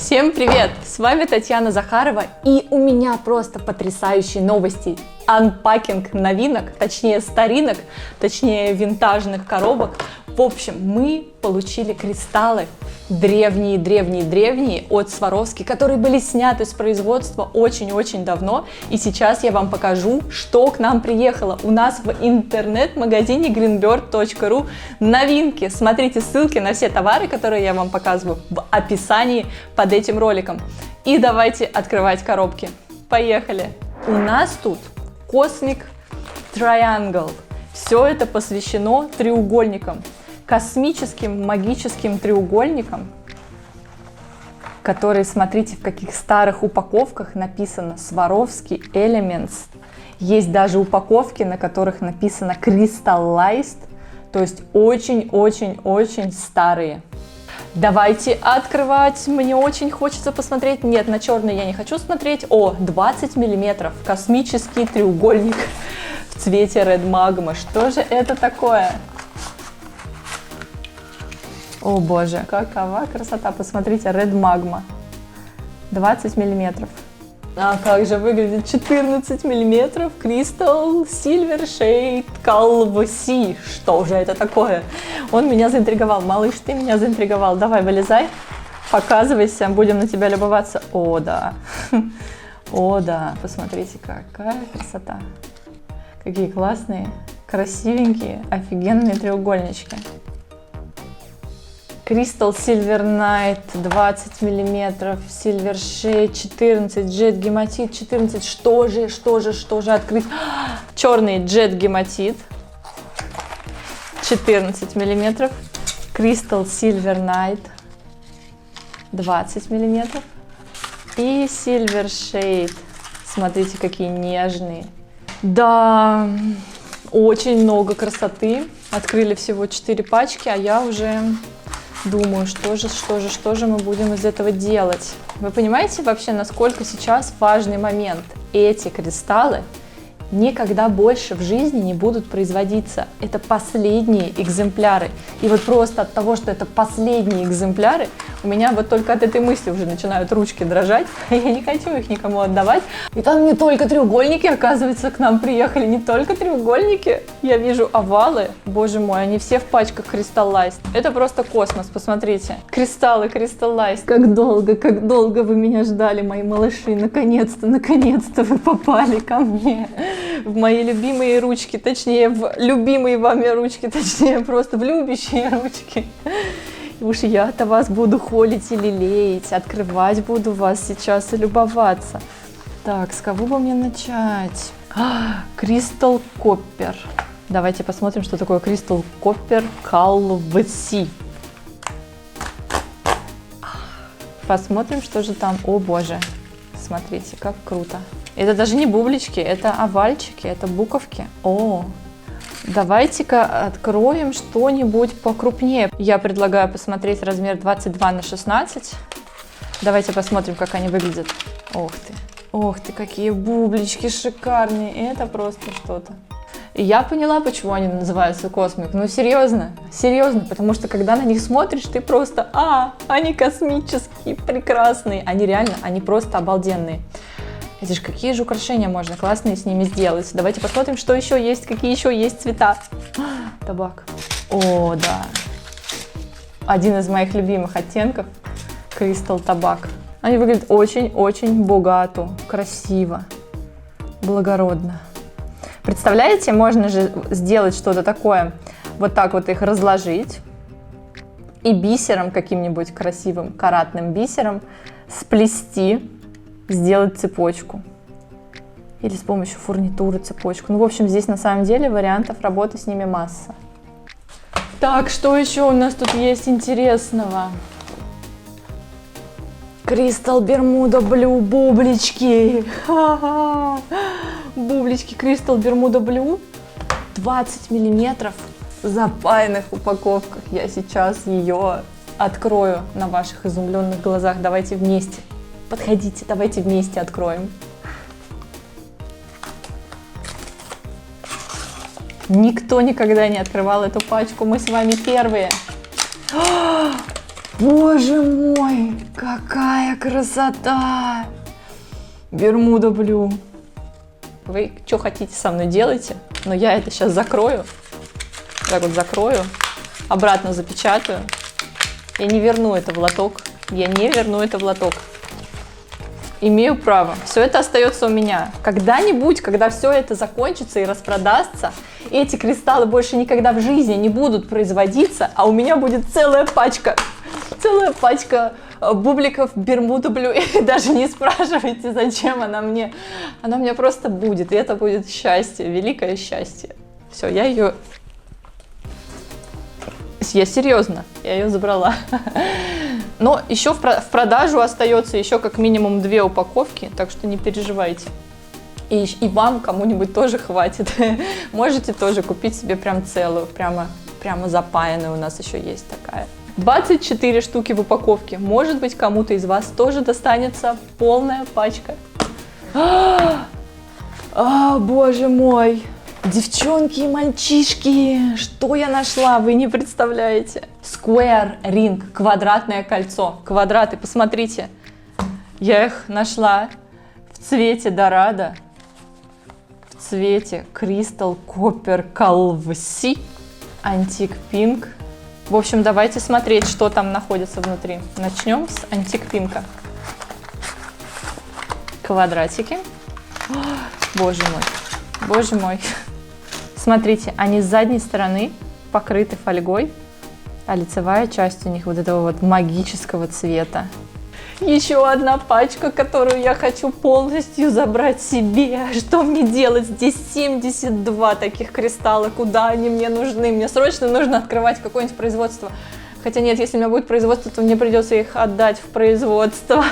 Всем привет! С вами Татьяна Захарова, и у меня просто потрясающие новости. Анпакинг новинок, точнее старинок, точнее винтажных коробок. В общем, мы получили кристаллы древние от Swarovski, которые были сняты с производства очень-очень давно. И сейчас я вам покажу, что к нам приехало. У нас в интернет-магазине greenbird.ru новинки. Смотрите ссылки на все товары, которые я вам показываю, в описании под этим роликом. И давайте открывать коробки. Поехали! У нас тут Cosmic Triangle. Все это посвящено треугольникам. Космическим магическим треугольникам, которые, смотрите, в каких старых упаковках написано Swarovski Elements. Есть даже упаковки, на которых написано Crystallized, то есть очень-очень-очень старые. Давайте открывать. Мне очень хочется посмотреть. Нет, на черный я не хочу смотреть. О, 20 миллиметров. Космический треугольник в цвете Red Magma. Что же это такое? О боже, какова красота. Посмотрите, Red Magma. 20 миллиметров. А как же выглядит 14 миллиметров Crystal Silver Shade Calvasi. Что же это такое? Он меня заинтриговал. Малыш, ты меня заинтриговал. Давай, вылезай, показывайся, будем на тебя любоваться. О, да. О, да. Посмотрите, какая красота. Какие классные, красивенькие, офигенные треугольнички. Crystal Silver Night 20 мм, Silver Shade 14, Jet Гематит 14. Что же открыть? Черный Jet Гематит 14 мм, Crystal Silver Night 20 мм и Silver Shade. Смотрите, какие нежные. Да, очень много красоты. Открыли всего 4 пачки, а я уже думаю, что же мы будем из этого делать. Вы понимаете вообще, насколько сейчас важный момент? Эти кристаллы никогда больше в жизни не будут производиться. Это последние экземпляры. И вот просто от того, что это последние экземпляры, у меня вот только от этой мысли уже начинают ручки дрожать. Я не хочу их никому отдавать. И там не только треугольники, оказывается, к нам приехали. Не только треугольники. Я вижу овалы. Боже мой, они все в пачках Crystallized. Это просто космос, посмотрите. Кристаллы Crystallized. Как долго вы меня ждали, мои малыши. Наконец-то вы попали ко мне. В мои любимые ручки, точнее, в любимые вами ручки, точнее, просто в любящие ручки. И уж я-то вас буду холить и лелеять, открывать буду вас сейчас и любоваться. Так, с кого бы мне начать? Crystal Copper. Давайте посмотрим, что такое Crystal Copper Calvasi. Посмотрим, что же там. О боже, смотрите, как круто. Это даже не бублички, это овальчики, это буковки. О, давайте-ка откроем что-нибудь покрупнее. Я предлагаю посмотреть размер 22 на 16. Давайте посмотрим, как они выглядят. Ох ты, какие бублички шикарные. Это просто что-то. И я поняла, почему они называются Cosmic. Ну, серьезно, потому что когда на них смотришь, ты просто, они космические, прекрасные. Они реально, они просто обалденные. Это же какие же украшения можно классные с ними сделать. Давайте посмотрим, что еще есть, какие еще есть цвета. Табак. О, да. Один из моих любимых оттенков Crystal Табак. Они выглядят очень-очень богато, красиво, благородно. Представляете, можно же сделать что-то такое, вот так вот их разложить и бисером каким-нибудь красивым каратным бисером сплести, сделать цепочку. Или с помощью фурнитуры цепочку. Ну, в общем, здесь на самом деле вариантов работы с ними масса. Так, что еще у нас тут есть интересного? Crystal Bermuda Blue бублички. Бублички Crystal Bermuda Blue. 20 миллиметров в запаянных упаковках. Я сейчас ее открою на ваших изумленных глазах. Давайте вместе. Подходите, давайте вместе откроем. Никто никогда не открывал эту пачку, мы с вами первые. Боже мой, какая красота! Бермуда Блю. Вы что хотите со мной делайте, но я это сейчас закрою. Так вот закрою, обратно запечатаю. Я не верну это в лоток. Я не верну это в лоток. Имею право. Все это остается у меня. Когда-нибудь, когда все это закончится и распродастся, эти кристаллы больше никогда в жизни не будут производиться, а у меня будет целая пачка бубликов Бермуда Блю. И даже не спрашивайте, зачем она мне. Она у меня просто будет. И это будет счастье, великое счастье. Все, я ее... Я серьезно, я ее забрала. Но еще в продажу остается еще как минимум 2 упаковки, так что не переживайте. И вам кому-нибудь тоже хватит. Можете тоже купить себе прям целую, прямо запаянную у нас еще есть такая. 24 штуки в упаковке. Может быть, кому-то из вас тоже достанется полная пачка. Боже мой! Девчонки и мальчишки, что я нашла, вы не представляете. Square Ring, квадратное кольцо. Квадраты, посмотрите. Я их нашла в цвете Дорадо, в цвете Crystal Copper Calvsy, Antique Pink. В общем, давайте смотреть, что там находится внутри. Начнем с Antique Pink. Квадратики. Боже мой, боже мой. Смотрите, они с задней стороны покрыты фольгой, а лицевая часть у них вот этого вот магического цвета. Еще одна пачка, которую я хочу полностью забрать себе. Что мне делать? Здесь 72 таких кристалла. Куда они мне нужны? Мне срочно нужно открывать какое-нибудь производство. Хотя нет, если у меня будет производство, то мне придется их отдать в производство.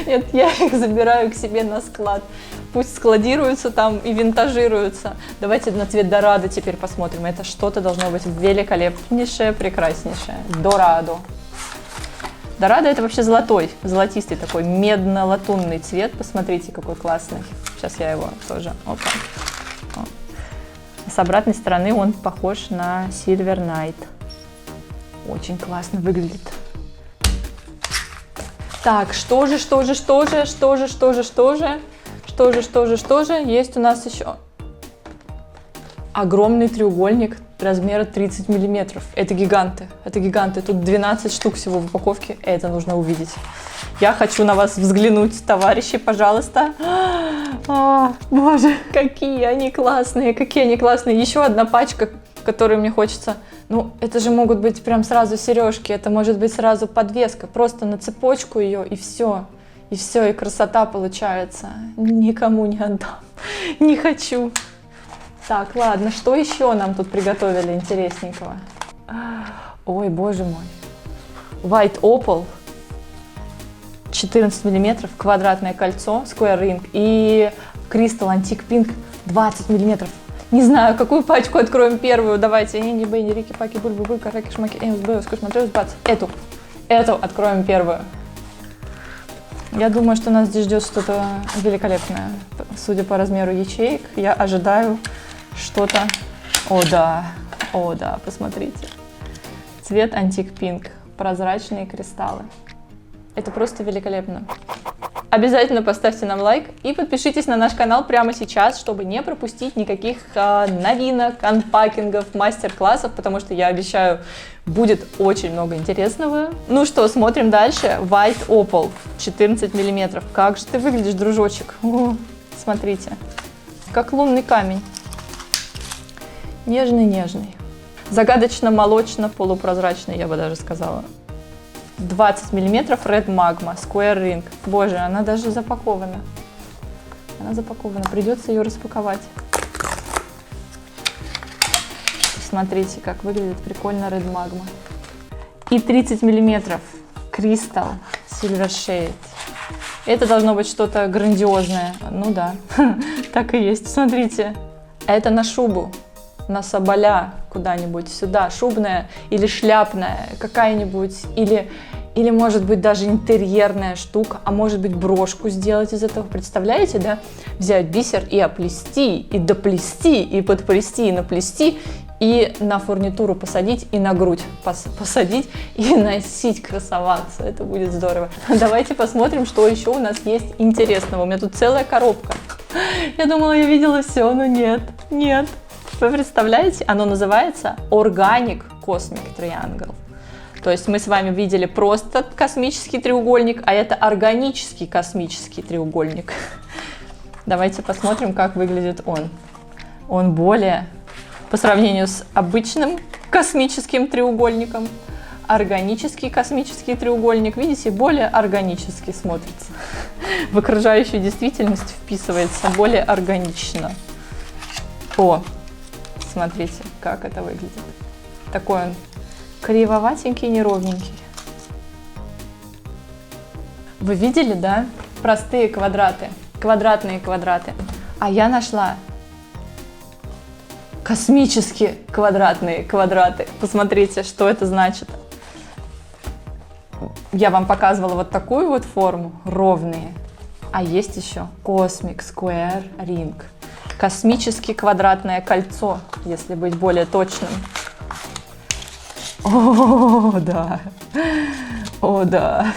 Нет, я их забираю к себе на склад. Пусть складируются там и винтажируются. Давайте на цвет Дорадо теперь посмотрим. Это что-то должно быть великолепнейшее, прекраснейшее. Дорадо. Дорадо это вообще золотистый такой медно-латунный цвет. Посмотрите, какой классный. Сейчас я его тоже... Опа. С обратной стороны он похож на Silver Night. Очень классно выглядит. Так, что же, есть у нас еще? Огромный треугольник размера 30 миллиметров. Это гиганты, Тут 12 штук всего в упаковке, это нужно увидеть. Я хочу на вас взглянуть, товарищи, пожалуйста. Боже, какие они классные, Еще одна пачка, которую мне хочется... Ну, это же могут быть прям сразу сережки, это может быть сразу подвеска, просто на цепочку ее, и все, и красота получается. Никому не отдам, не хочу. Так, ладно, что еще нам тут приготовили интересненького? Ой, боже мой. White Opal, 14 миллиметров, квадратное кольцо, Square Ring, и Crystal Antique Pink, 20 миллиметров. Не знаю, какую пачку откроем первую. Давайте. Энни, Бенни, Рики, Паки, Бульбы, Караки, Шмаки, Эмс, Бэус, Кушматреус, Бац. Эту откроем первую. Я думаю, что нас здесь ждет что-то великолепное. Судя по размеру ячеек, я ожидаю что-то... О да, посмотрите. Цвет Antique Pink. Прозрачные кристаллы. Это просто великолепно. Обязательно поставьте нам лайк и подпишитесь на наш канал прямо сейчас, чтобы не пропустить никаких новинок, анпакингов, мастер-классов, потому что я обещаю, будет очень много интересного. Ну что, смотрим дальше. White Opal, 14 миллиметров. Как же ты выглядишь, дружочек. Смотрите, как лунный камень. Нежный-нежный. Загадочно-молочно-полупрозрачный, я бы даже сказала. 20 миллиметров Red Magma, Square Ring. Боже, она даже запакована. Придется ее распаковать. Смотрите, как выглядит прикольно Red Magma. И 30 миллиметров Crystal Silver Shade. Это должно быть что-то грандиозное. Ну да, так и есть. Смотрите, это на шубу. На соболя куда-нибудь сюда, шубная или шляпная какая-нибудь, или может быть даже интерьерная штука, а может быть брошку сделать из этого, представляете, да? Взять бисер и оплести, и доплести, и подплести, и наплести, и на фурнитуру посадить, и на грудь посадить, и носить, красоваться. Это будет здорово. Давайте посмотрим, что еще у нас есть интересного. У меня тут целая коробка. Я думала, я видела все, но нет, нет. Вы представляете? Оно называется Organic Cosmic Triangle. То есть мы с вами видели просто космический треугольник, а это органический космический треугольник. Давайте посмотрим, как выглядит он. Он более, по сравнению с обычным космическим треугольником, органический космический треугольник, видите, более органически смотрится. В окружающую действительность вписывается более органично. О, смотрите, как это выглядит. Такой он кривоватенький, неровненький. Вы видели, да? Простые квадраты, квадратные квадраты. А я нашла космические квадратные квадраты. Посмотрите, что это значит. Я вам показывала вот такую вот форму, ровные. А есть еще Cosmic Square Ring. Космически квадратное кольцо, если быть более точным. О, да. О, да.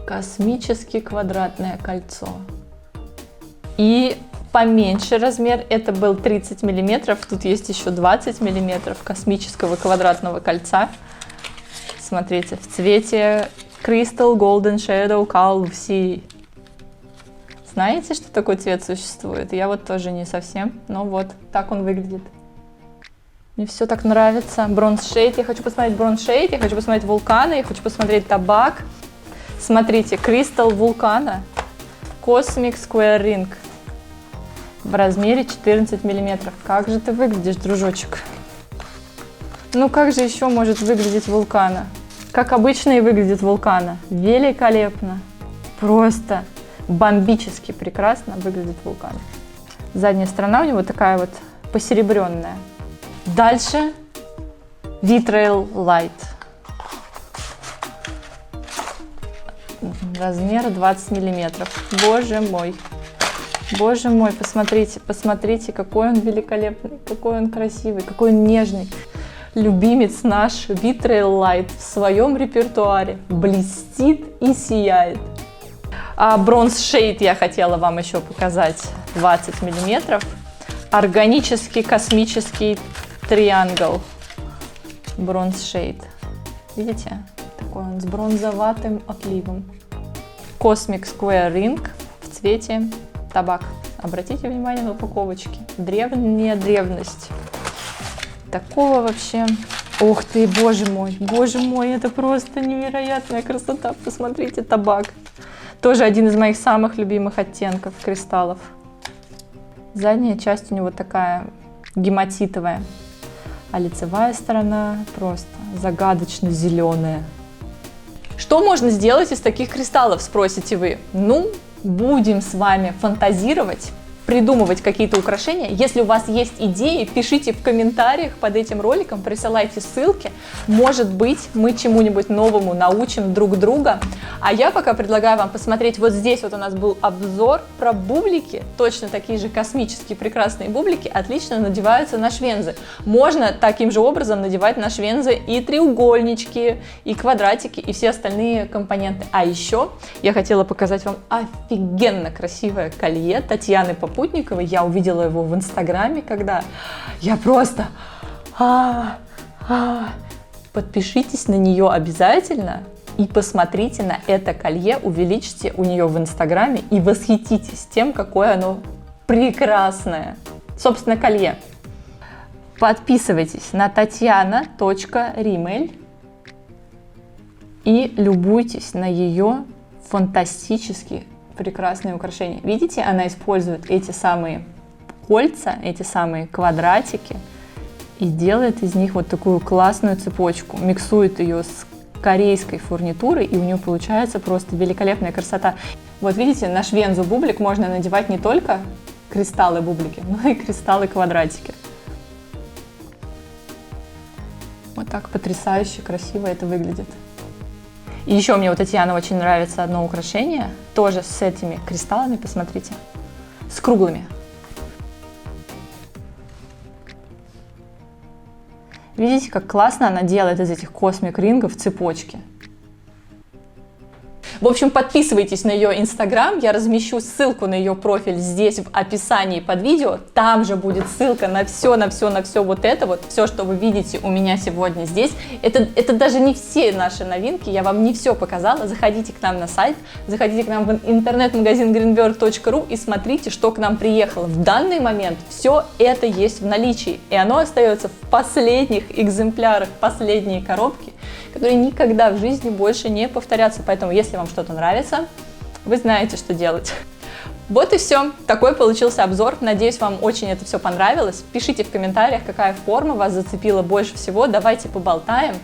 Космически квадратное кольцо. И поменьше размер, это был 30 миллиметров, тут есть еще 20 миллиметров космического квадратного кольца. Смотрите, в цвете Crystal Golden Shadow Calv Sea. Знаете, что такой цвет существует? Я вот тоже не совсем, но вот так он выглядит. Мне все так нравится. Бронз-шейд. Я хочу посмотреть бронз-шейд, я хочу посмотреть вулканы, я хочу посмотреть табак. Смотрите, кристалл вулкана. Cosmic Square Ring. В размере 14 миллиметров. Как же ты выглядишь, дружочек? Ну как же еще может выглядеть вулкана? Как обычно и выглядит вулкана. Великолепно. Просто бомбически прекрасно выглядит вулкан. Задняя сторона у него такая вот посеребренная. Дальше Vitrail Light. Размер 20 миллиметров. Боже мой. Боже мой, посмотрите, посмотрите, какой он великолепный, какой он красивый, какой он нежный. Любимец наш Vitrail Light в своем репертуаре блестит и сияет. А бронз-шейд я хотела вам еще показать. 20 миллиметров. Органический космический триангл. Бронз-шейд. Видите? Такой он с бронзоватым отливом. Cosmic Square Ring в цвете табак. Обратите внимание на упаковочки. Древняя древность. Такого вообще... Ух ты, боже мой, это просто невероятная красота. Посмотрите, табак. Тоже один из моих самых любимых оттенков кристаллов. Задняя часть у него такая гематитовая, а лицевая сторона просто загадочно зеленая. Что можно сделать из таких кристаллов, спросите вы? Ну, будем с вами фантазировать, придумывать какие-то украшения. Если у вас есть идеи, пишите в комментариях под этим роликом, присылайте ссылки. Может быть, мы чему-нибудь новому научим друг друга. А я пока предлагаю вам посмотреть, вот здесь вот у нас был обзор про бублики. Точно такие же космические прекрасные бублики отлично надеваются на швензы. Можно таким же образом надевать на швензы и треугольнички, и квадратики, и все остальные компоненты. А еще я хотела показать вам офигенно красивое колье Татьяны Попутниковой. Я увидела его в Инстаграме, когда я просто... Подпишитесь на нее обязательно и посмотрите на это колье, увеличьте у нее в Инстаграме и восхититесь тем, какое оно прекрасное. Собственно, колье. Подписывайтесь на Татьяна.Римель и любуйтесь на ее фантастически прекрасные украшения. Видите, она использует эти самые кольца, эти самые квадратики и делает из них вот такую классную цепочку, миксует ее с корейской фурнитурой, и у нее получается просто великолепная красота. Вот видите, на швензу бублик можно надевать не только кристаллы бублики, но и кристаллы квадратики. Вот так потрясающе красиво это выглядит. И еще мне у Татьяны очень нравится одно украшение, тоже с этими кристаллами, посмотрите, с круглыми. Видите, как классно она делает из этих космик-рингов цепочки. В общем, подписывайтесь на ее инстаграм, я размещу ссылку на ее профиль здесь в описании под видео, там же будет ссылка на все вот это вот, все, что вы видите у меня сегодня здесь. Это даже не все наши новинки, я вам не все показала, заходите к нам на сайт, заходите к нам в интернет-магазин greenberg.ru и смотрите, что к нам приехало. В данный момент все это есть в наличии, и оно остается в последних экземплярах, последние коробки, которые никогда в жизни больше не повторятся. Поэтому, если вам что-то нравится, вы знаете, что делать. Вот и все. Такой получился обзор. Надеюсь, вам очень это все понравилось. Пишите в комментариях, какая форма вас зацепила больше всего. Давайте поболтаем.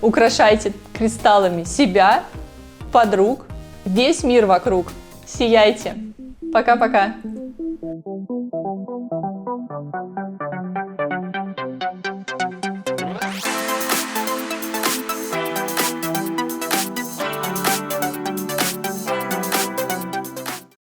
Украшайте кристаллами себя, подруг, весь мир вокруг. Сияйте. Пока-пока.